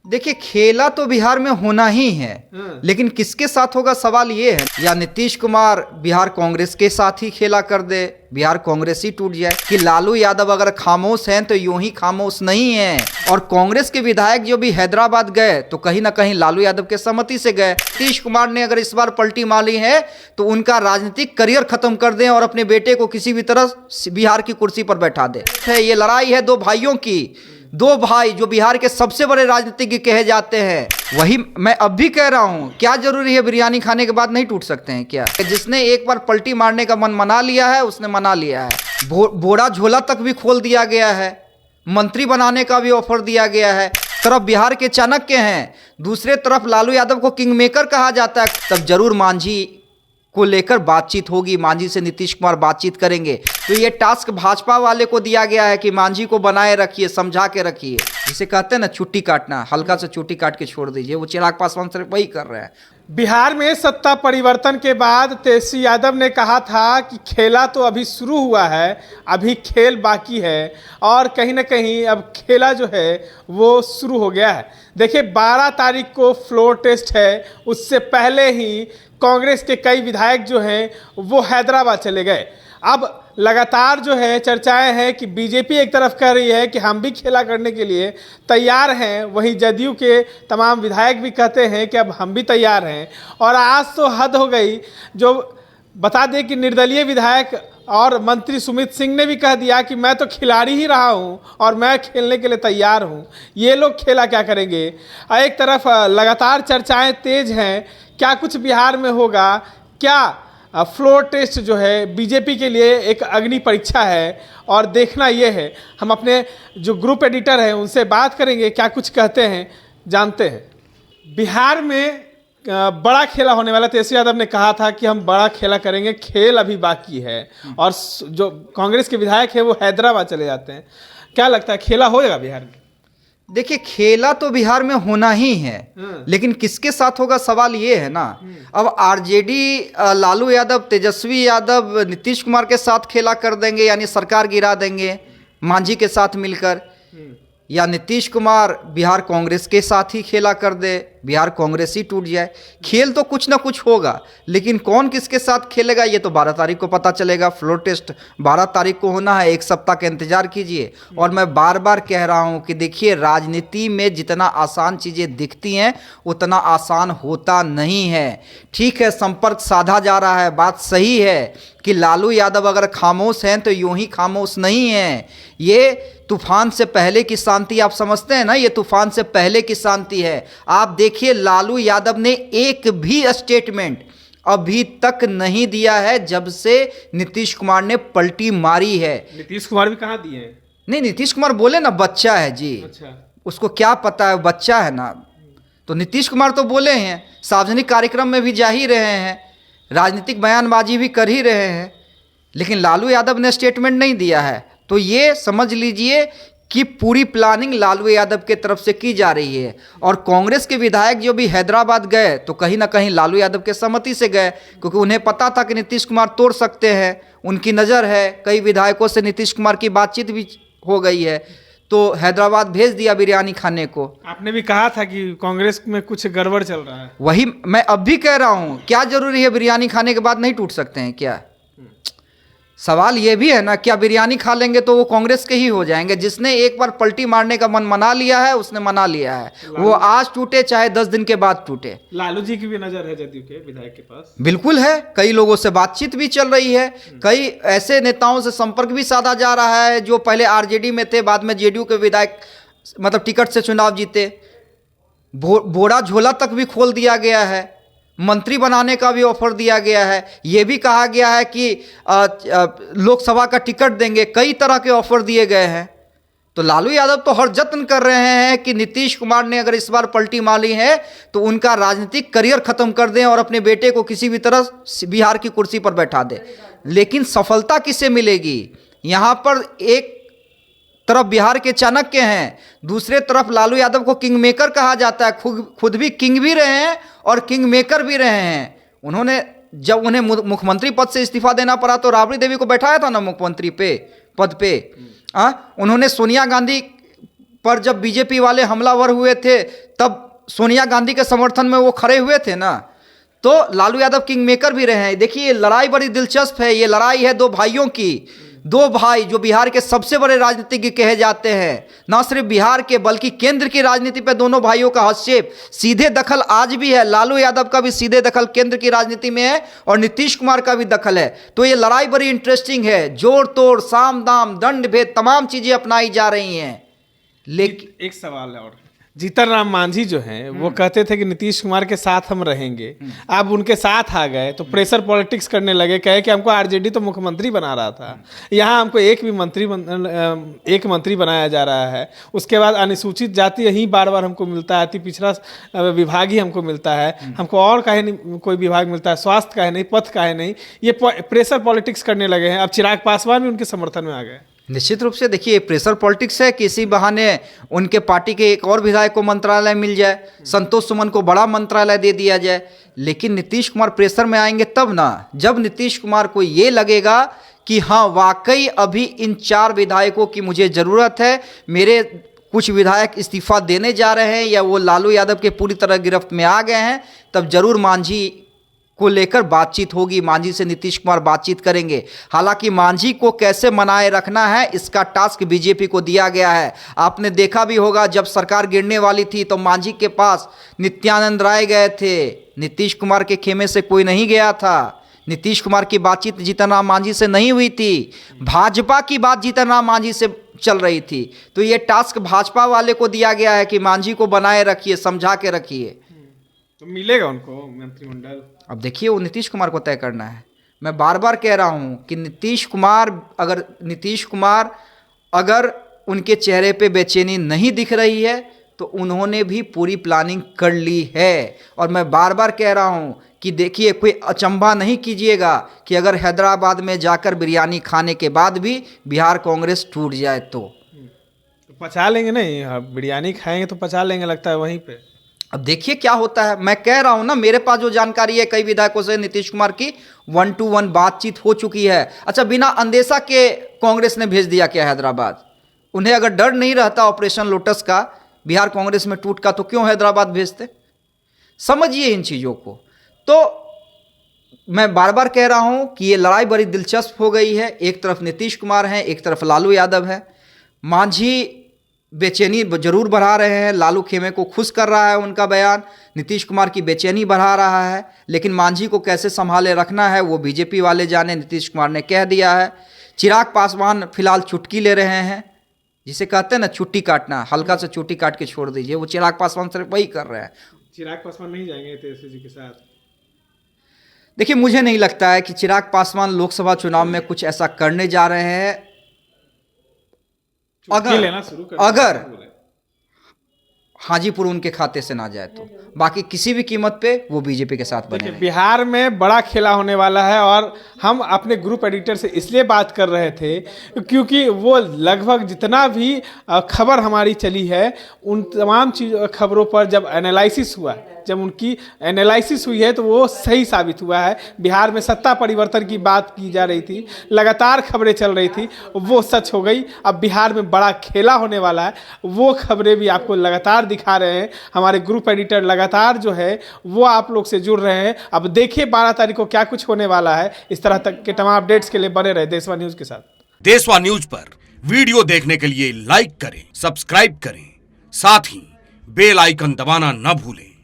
देखिए, खेला तो बिहार में होना ही है, लेकिन किसके साथ होगा सवाल ये है। या नीतीश कुमार बिहार कांग्रेस के साथ ही खेला कर दे, बिहार कांग्रेस ही टूट जाए, कि लालू यादव अगर खामोश हैं तो यूं ही खामोश नहीं है। और कांग्रेस के विधायक जो भी हैदराबाद गए तो कहीं ना कहीं लालू यादव के सहमति से गए। नीतीश कुमार ने अगर इस बार पलटी मारी है तो उनका राजनीतिक करियर खत्म कर दें और अपने बेटे को किसी भी तरह बिहार की कुर्सी पर बैठा दे। ये लड़ाई है दो भाइयों की, दो भाई जो बिहार के सबसे बड़े राजनीतिज्ञ कहे जाते हैं। वही मैं अब भी कह रहा हूं, क्या जरूरी है बिरयानी खाने के बाद नहीं टूट सकते हैं क्या? जिसने एक बार पलटी मारने का मन मना लिया है उसने मना लिया है। बोरा झोला तक भी खोल दिया गया है, मंत्री बनाने का भी ऑफर दिया गया है। तरफ बिहार के चाणक्य हैं, दूसरे तरफ लालू यादव को किंग मेकर कहा जाता है। तब जरूर मांझी को लेकर बातचीत होगी, मांझी से नीतीश कुमार बातचीत करेंगे। तो ये टास्क भाजपा वाले को दिया गया है कि मांझी को बनाए रखिए, समझा के रखिए। जिसे कहते हैं ना छुट्टी काटना, हल्का से छुट्टी काट के छोड़ दीजिए। वो चिराग पासवान सिर्फ वही कर रहे हैं। बिहार में सत्ता परिवर्तन के बाद तेजस्वी यादव ने कहा था कि खेला तो अभी शुरू हुआ है, अभी खेल बाकी है, और कहीं ना कहीं अब खेला जो है वो शुरू हो गया है। देखिए 12 तारीख को फ्लोर टेस्ट है, उससे पहले ही कांग्रेस के कई विधायक जो हैं वो हैदराबाद चले गए। अब लगातार जो है चर्चाएं हैं कि बीजेपी एक तरफ कह रही है कि हम भी खेला करने के लिए तैयार हैं, वहीं जदयू के तमाम विधायक भी कहते हैं कि अब हम भी तैयार हैं। और आज तो हद हो गई, जो बता दें कि निर्दलीय विधायक और मंत्री सुमित सिंह ने भी कह दिया कि मैं तो खिलाड़ी ही रहा हूं और मैं खेलने के लिए तैयार हूं। ये लोग खेला क्या करेंगे? एक तरफ लगातार चर्चाएं तेज हैं, क्या कुछ बिहार में होगा? क्या फ्लोर टेस्ट जो है बीजेपी के लिए एक अग्नि परीक्षा है? और देखना ये है, हम अपने जो ग्रुप एडिटर हैं उनसे बात करेंगे, क्या कुछ कहते हैं जानते हैं। बिहार में बड़ा खेला होने वाला, तेजस्वी यादव ने कहा था कि हम बड़ा खेला करेंगे, खेल अभी बाकी है। और जो कांग्रेस के विधायक है वो हैदराबाद चले जाते हैं। क्या लगता है खेला होगा बिहार में? देखिए, खेला तो बिहार में होना ही है, लेकिन किसके साथ होगा सवाल ये है ना। अब आरजेडी लालू यादव, तेजस्वी यादव नीतीश कुमार के साथ खेला कर देंगे, यानी सरकार गिरा देंगे मांझी के साथ मिलकर, या नीतीश कुमार बिहार कांग्रेस के साथ ही खेला कर दे, बिहार कांग्रेस ही टूट जाए। खेल तो कुछ ना कुछ होगा, लेकिन कौन किसके साथ खेलेगा ये तो 12 तारीख को पता चलेगा। फ्लोर टेस्ट 12 तारीख को होना है, एक सप्ताह का इंतजार कीजिए। और मैं बार बार कह रहा हूं कि देखिए, राजनीति में जितना आसान चीज़ें दिखती हैं उतना आसान होता नहीं है। ठीक है, संपर्क साधा जा रहा है, बात सही है कि लालू यादव अगर खामोश हैं तो यूं ही खामोश नहीं है। ये तूफान से पहले की शांति आप समझते हैं ना, ये तूफान से पहले की शांति है। आप देखिए, लालू यादव ने एक भी स्टेटमेंट अभी तक नहीं दिया है जब से नीतीश कुमार ने पलटी मारी है। नीतीश कुमार भी कहाँ दिए हैं? नहीं, नीतीश कुमार बोले ना बच्चा है जी। अच्छा, उसको क्या पता है, बच्चा है ना। तो नीतीश कुमार तो बोले हैं, सार्वजनिक कार्यक्रम में भी जा ही रहे हैं, राजनीतिक बयानबाजी भी कर ही रहे हैं, लेकिन लालू यादव ने स्टेटमेंट नहीं दिया है। तो ये समझ लीजिए कि पूरी प्लानिंग लालू यादव के तरफ से की जा रही है। और कांग्रेस के विधायक जो भी हैदराबाद गए तो कहीं ना कहीं लालू यादव के सहमति से गए, क्योंकि उन्हें पता था कि नीतीश कुमार तोड़ सकते हैं, उनकी नज़र है। कई विधायकों से नीतीश कुमार की बातचीत भी हो गई है, तो हैदराबाद भेज दिया बिरयानी खाने को। आपने भी कहा था कि कांग्रेस में कुछ गड़बड़ चल रहा है। वही मैं अब भी कह रहा हूं, क्या जरूरी है बिरयानी खाने के बाद नहीं टूट सकते हैं क्या? सवाल ये भी है ना, क्या बिरयानी खा लेंगे तो वो कांग्रेस के ही हो जाएंगे? जिसने एक बार पलटी मारने का मन मना लिया है उसने मना लिया है, वो आज टूटे चाहे 10 दिन के बाद टूटे। लालू जी की भी नजर है जदयू के विधायक के पास? बिल्कुल है, कई लोगों से बातचीत भी चल रही है, कई ऐसे नेताओं से संपर्क भी साधा जा रहा है जो पहले आरजेडी में थे, बाद में जेडीयू के विधायक मतलब टिकट से चुनाव जीते। बोरा झोला तक भी खोल दिया गया है, मंत्री बनाने का भी ऑफर दिया गया है, यह भी कहा गया है कि लोकसभा का टिकट देंगे, कई तरह के ऑफर दिए गए हैं। तो लालू यादव तो हर जत्न कर रहे हैं कि नीतीश कुमार ने अगर इस बार पलटी मारी है तो उनका राजनीतिक करियर खत्म कर दें और अपने बेटे को किसी भी तरह बिहार की कुर्सी पर बैठा दें। लेकिन सफलता किसे मिलेगी? यहाँ पर एक तरफ बिहार के चाणक्य हैं, दूसरे तरफ लालू यादव को किंग मेकर कहा जाता है। खुद भी किंग भी रहे हैं और किंग मेकर भी रहे हैं। उन्होंने जब उन्हें मुख्यमंत्री पद से इस्तीफा देना पड़ा तो राबड़ी देवी को बैठाया था ना मुख्यमंत्री पद पे। उन्होंने सोनिया गांधी पर जब बीजेपी वाले हमलावर हुए थे तब सोनिया गांधी के समर्थन में वो खड़े हुए थे ना। तो लालू यादव किंग मेकर भी रहे हैं। देखिए, ये लड़ाई बड़ी दिलचस्प है। ये लड़ाई है दो भाइयों की, दो भाई जो बिहार के सबसे बड़े राजनीतिज्ञ कहे जाते हैं, ना सिर्फ बिहार के बल्कि केंद्र की राजनीति पे दोनों भाइयों का हस्तक्षेप, सीधे दखल आज भी है। लालू यादव का भी सीधे दखल केंद्र की राजनीति में है और नीतीश कुमार का भी दखल है। तो ये लड़ाई बड़ी इंटरेस्टिंग है। जोड़ तोड़, साम दाम, दंड भेद, तमाम चीजें अपनाई जा रही हैं। लेकिन एक सवाल है और, जीतन राम मांझी जो हैं वो कहते थे कि नीतीश कुमार के साथ हम रहेंगे, अब उनके साथ आ गए तो प्रेशर पॉलिटिक्स करने लगे, कहे कि हमको आरजेडी तो मुख्यमंत्री बना रहा था, यहाँ हमको एक मंत्री बनाया जा रहा है। उसके बाद अनुसूचित जाति यही बार बार हमको मिलता है, अति पिछड़ा विभाग ही हमको मिलता है, हमको और काहे नहीं कोई विभाग मिलता है, स्वास्थ्य काहे नहीं, पथ काहे नहीं। ये प्रेशर पॉलिटिक्स करने लगे हैं। अब चिराग पासवान भी उनके समर्थन में आ गए। निश्चित रूप से देखिए, प्रेशर पॉलिटिक्स है कि इसी बहाने उनके पार्टी के एक और विधायक को मंत्रालय मिल जाए, संतोष सुमन को बड़ा मंत्रालय दे दिया जाए। लेकिन नीतीश कुमार प्रेशर में आएंगे तब ना, जब नीतीश कुमार को ये लगेगा कि हाँ वाकई अभी इन 4 विधायकों की मुझे ज़रूरत है, मेरे कुछ विधायक इस्तीफा देने जा रहे हैं या वो लालू यादव के पूरी तरह गिरफ्त में आ गए हैं, तब जरूर मांझी को लेकर बातचीत होगी। मांझी से नीतीश कुमार बातचीत करेंगे। हालांकि मांझी को कैसे मनाए रखना है इसका टास्क बीजेपी को दिया गया है। आपने देखा भी होगा, जब सरकार गिरने वाली थी तो मांझी के पास नित्यानंद राय गए थे, नीतीश कुमार के खेमे से कोई नहीं गया था। नीतीश कुमार की बातचीत जीतन राम मांझी से नहीं हुई थी, भाजपा की बात जीतन राम मांझी से चल रही थी। तो ये टास्क भाजपा वाले को दिया गया है कि मांझी को बनाए रखिए, समझा के रखिए। तो मिलेगा उनको मंत्रिमंडल? अब देखिए, वो नीतीश कुमार को तय करना है। मैं बार बार कह रहा हूं कि नीतीश कुमार अगर उनके चेहरे पे बेचैनी नहीं दिख रही है तो उन्होंने भी पूरी प्लानिंग कर ली है। और मैं बार बार कह रहा हूं कि देखिए, कोई अचंभा नहीं कीजिएगा कि अगर हैदराबाद में जाकर बिरयानी खाने के बाद भी बिहार कांग्रेस टूट जाए तो पचा लेंगे। नहीं, बिरयानी खाएंगे तो पचा लेंगे, लगता है वहीं पे। अब देखिए क्या होता है। मैं कह रहा हूं ना, मेरे पास जो जानकारी है, कई विधायकों से नीतीश कुमार की 1-to-1 बातचीत हो चुकी है। अच्छा, बिना अंदेशा के कांग्रेस ने भेज दिया क्या हैदराबाद? उन्हें अगर डर नहीं रहता ऑपरेशन लोटस का, बिहार कांग्रेस में टूट का, तो क्यों हैदराबाद भेजते? समझिए इन चीजों को। तो मैं बार बार कह रहा हूं कि ये लड़ाई बड़ी दिलचस्प हो गई है। एक तरफ नीतीश कुमार हैं, एक तरफ लालू यादव है। मांझी बेचैनी जरूर बढ़ा रहे हैं, लालू खेमे को खुश कर रहा है उनका बयान, नीतीश कुमार की बेचैनी बढ़ा रहा है। लेकिन मांझी को कैसे संभाले रखना है वो बीजेपी वाले जाने, नीतीश कुमार ने कह दिया है। चिराग पासवान फिलहाल चुटकी ले रहे हैं, जिसे कहते हैं ना चुट्टी काटना, हल्का से चुट्टी काट के छोड़ दीजिए, वो चिराग पासवान सिर्फ वही कर रहे हैं। चिराग पासवान नहीं जाएंगे तेजस्वी जी के साथ? देखिए, मुझे नहीं लगता है कि चिराग पासवान लोकसभा चुनाव में कुछ ऐसा करने जा रहे हैं। अगर हाजीपुर उनके खाते से ना जाए तो, बाकी किसी भी कीमत पे वो बीजेपी के साथ बने। बिहार में बड़ा खेला होने वाला है और हम अपने ग्रुप एडिटर से इसलिए बात कर रहे थे क्योंकि वो लगभग जितना भी खबर हमारी चली है उन तमाम खबरों पर जब एनालिसिस हुआ, जब उनकी एनालिसिस हुई है तो वो सही साबित हुआ है। बिहार में सत्ता परिवर्तन की बात की जा रही थी, लगातार खबरें चल रही थी, वो सच हो गई। अब बिहार में बड़ा खेला होने वाला है, वो खबरें भी आपको लगातार दिखा रहे हैं। हमारे ग्रुप एडिटर लगातार जो है वो आप लोग से जुड़ रहे हैं। अब देखिए 12 तारीख को क्या कुछ होने वाला है। इस तरह तक के तमाम अपडेट्स के लिए बने रहे देशवा न्यूज के साथ। देशवा न्यूज पर वीडियो देखने के लिए लाइक करें, सब्सक्राइब करें, साथ ही बेल आइकन दबाना न भूलें।